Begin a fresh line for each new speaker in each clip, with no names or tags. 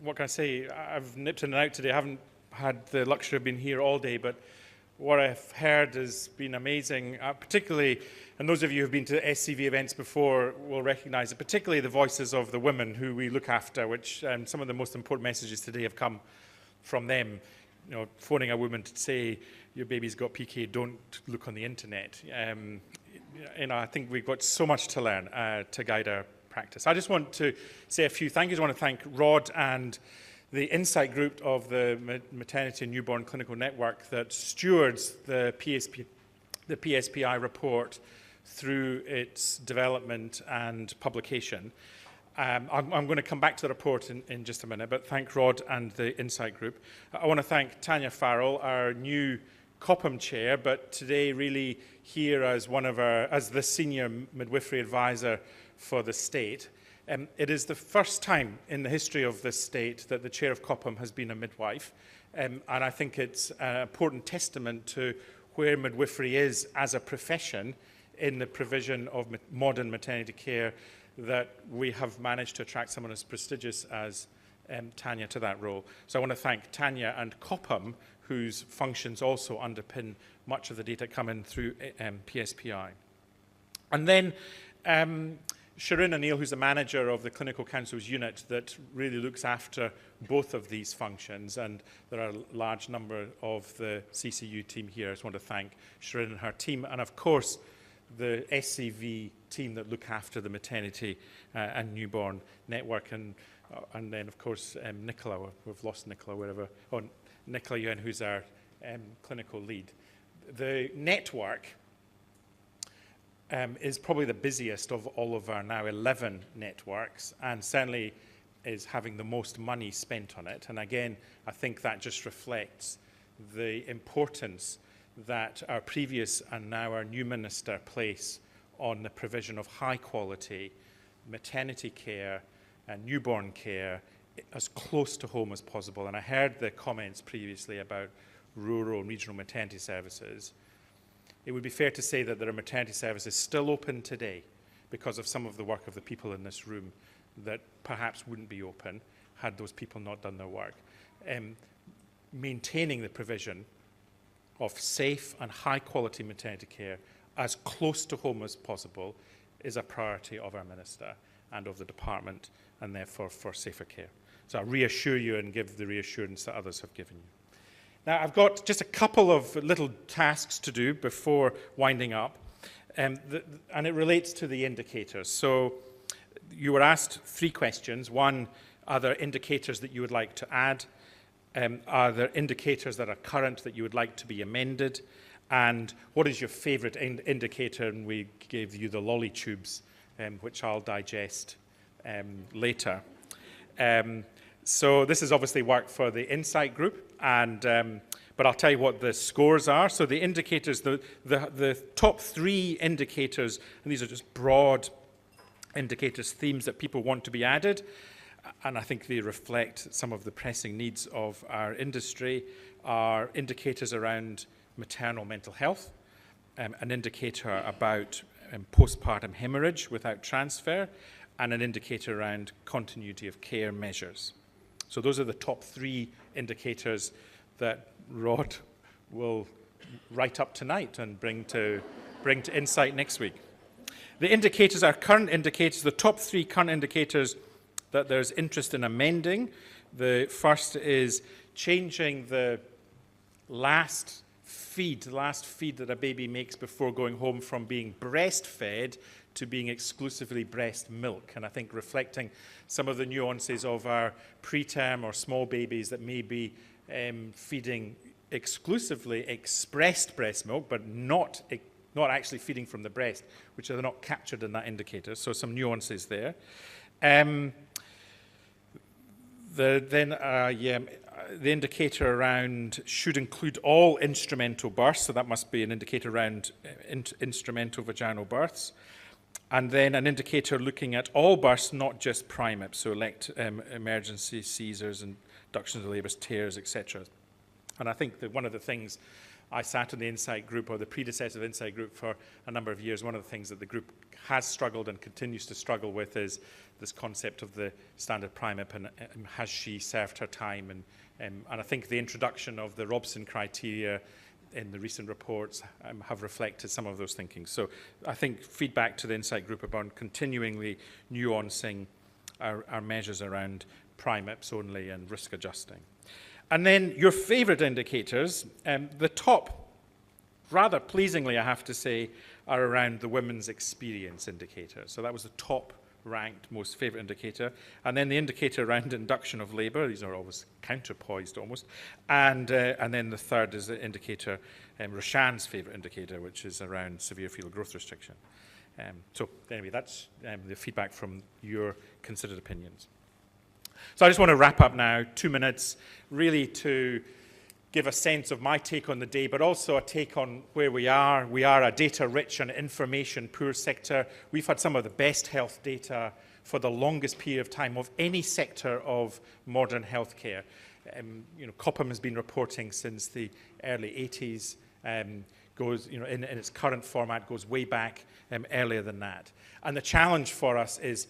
what can I say? I've nipped in and out today. I haven't had the luxury of being here all day, but what I've heard has been amazing, particularly, and those of you who have been to SCV events before will recognise it, particularly the voices of the women who we look after, which some of the most important messages today have come from them. You know, phoning a woman to say, your baby's got PK, don't look on the internet. You know, I think we've got so much to learn to guide our practice. I just want to say a few thank yous. I want to thank Rod and the Insight Group of the Maternity and Newborn Clinical Network that stewards the PSPI report through its development and publication. I'm going to come back to the report in just a minute, but thank Rod and the Insight Group. I want to thank Tanya Farrell, our new COPM chair, but today really here as as the senior midwifery advisor for the state. It is the first time in the history of this state that the chair of COPM has been a midwife, and I think it's an important testament to where midwifery is as a profession in the provision of modern maternity care that we have managed to attract someone as prestigious as Tanya to that role. So I want to thank Tanya and COPM, whose functions also underpin much of the data coming through PSPI. And then Sharon O'Neill, who's the manager of the Clinical Councils unit that really looks after both of these functions, and there are a large number of the CCU team here. I just want to thank Sharon and her team, and of course the SCV team that look after the maternity and newborn network, and then of course Nicola, we've lost Nicola wherever, oh, Nicola Euan, who's our clinical lead. The network is probably the busiest of all of our now 11 networks, and certainly is having the most money spent on it. And again, I think that just reflects the importance that our previous and now our new minister place on the provision of high quality maternity care and newborn care as close to home as possible. And I heard the comments previously about rural and regional maternity services. It would be fair to say that there are maternity services still open today because of some of the work of the people in this room that perhaps wouldn't be open had those people not done their work. Maintaining the provision of safe and high-quality maternity care as close to home as possible is a priority of our minister and of the department, and therefore for safer care. So I reassure you and give the reassurance that others have given you. Now, I've got just a couple of little tasks to do before winding up, and it relates to the indicators. So you were asked 3 questions. One, are there indicators that you would like to add? Are there indicators that are current that you would like to be amended? And what is your favourite indicator? And we gave you the lolly tubes, which I'll digest later. So this is obviously work for the Insight Group, and but I'll tell you what the scores are. So the indicators, the top 3 indicators, and these are just broad indicators, themes that people want to be added, and I think they reflect some of the pressing needs of our industry, are indicators around maternal mental health, an indicator about postpartum hemorrhage without transfer, and an indicator around continuity of care measures. So those are the top 3 indicators that Rod will write up tonight and bring to Insight next week. The indicators are current indicators, the top 3 current indicators that there's interest in amending. The first is changing the last feed that a baby makes before going home from being breastfed to being exclusively breast milk. And I think reflecting some of the nuances of our preterm or small babies that may be feeding exclusively expressed breast milk, but not actually feeding from the breast, which are not captured in that indicator. So some nuances there. The indicator around should include all instrumental births, so that must be an indicator around instrumental vaginal births. And then an indicator looking at all births, not just primips, so emergency Caesars, inductions of labours, tears, etc. And I think that one of the things I sat on the Insight Group, or the predecessor of the Insight Group, for a number of years. One of the things that the group has struggled and continues to struggle with is this concept of the standard PRIMEP, and has she served her time? And I think the introduction of the Robson criteria in the recent reports have reflected some of those thinking. So I think feedback to the Insight Group about continually nuancing our measures around PRIMEPs only and risk adjusting. And then your favourite indicators, the top, rather pleasingly I have to say, are around the women's experience indicator. So that was the top ranked most favourite indicator. And then the indicator around induction of labour, these are always counterpoised almost. And then the third is the indicator, Roshan's favourite indicator, which is around severe fetal growth restriction. So anyway, that's the feedback from your considered opinions. So I just want to wrap up now, 2 minutes, really to give a sense of my take on the day, but also a take on where we are. We are a data-rich and information-poor sector. We've had some of the best health data for the longest period of time of any sector of modern healthcare. COPPM has been reporting since the early 80s, goes, in its current format, goes way back earlier than that. And the challenge for us is,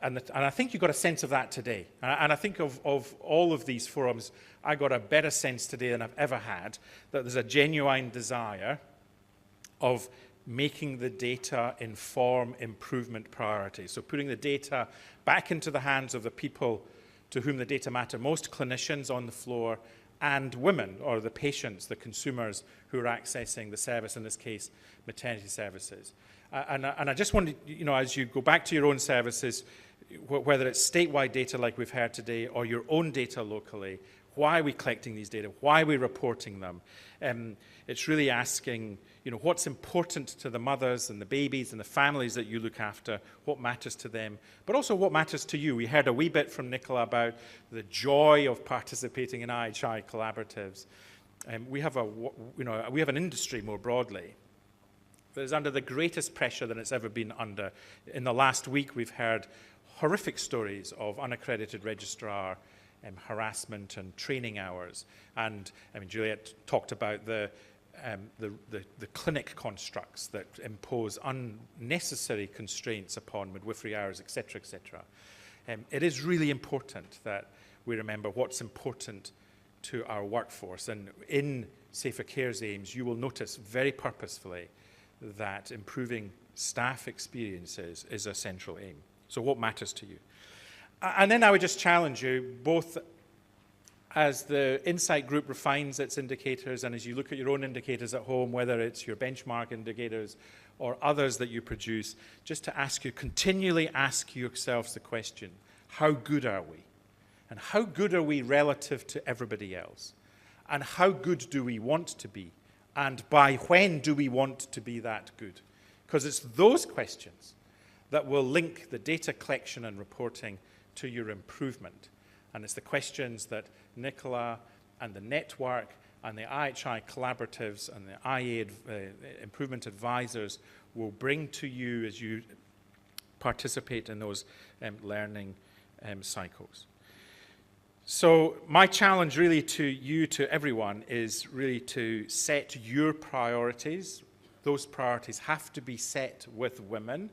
and I think you got a sense of that today. And I think of all of these forums, I got a better sense today than I've ever had, that there's a genuine desire of making the data inform improvement priorities. So putting the data back into the hands of the people to whom the data matter most, clinicians on the floor, and women, or the patients, the consumers who are accessing the service, in this case, maternity services. And I just wanted, as you go back to your own services, whether it's statewide data like we've heard today, or your own data locally, why are we collecting these data? Why are we reporting them? It's really asking, what's important to the mothers and the babies and the families that you look after, what matters to them, but also what matters to you. We heard a wee bit from Nicola about the joy of participating in IHI collaboratives. We have an industry more broadly that is under the greatest pressure than it's ever been under. In the last week, we've heard horrific stories of unaccredited registrar harassment and training hours. And Juliet talked about the clinic constructs that impose unnecessary constraints upon midwifery hours, etc., etc. It is really important that we remember what's important to our workforce. And in Safer Care's aims, you will notice very purposefully that improving staff experiences is a central aim. So what matters to you? And then I would just challenge you, both as the Insight Group refines its indicators and as you look at your own indicators at home, whether it's your benchmark indicators or others that you produce, just to continually ask yourselves the question, how good are we? And how good are we relative to everybody else? And how good do we want to be? And by when do we want to be that good? Because it's those questions that will link the data collection and reporting to your improvement. And it's the questions that Nicola and the network and the IHI collaboratives and the IA improvement advisors will bring to you as you participate in those learning cycles. So my challenge really to you, to everyone, is really to set your priorities. Those priorities have to be set with women.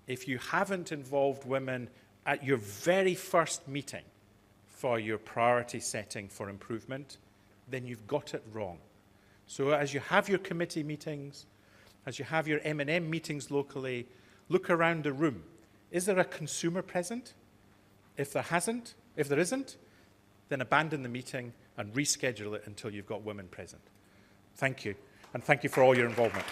If you haven't involved women at your very first meeting for your priority setting for improvement, then you've got it wrong. So as you have your committee meetings, as you have your M&M meetings locally, look around the room. Is there a consumer present? If there isn't, then abandon the meeting and reschedule it until you've got women present. Thank you, and thank you for all your involvement.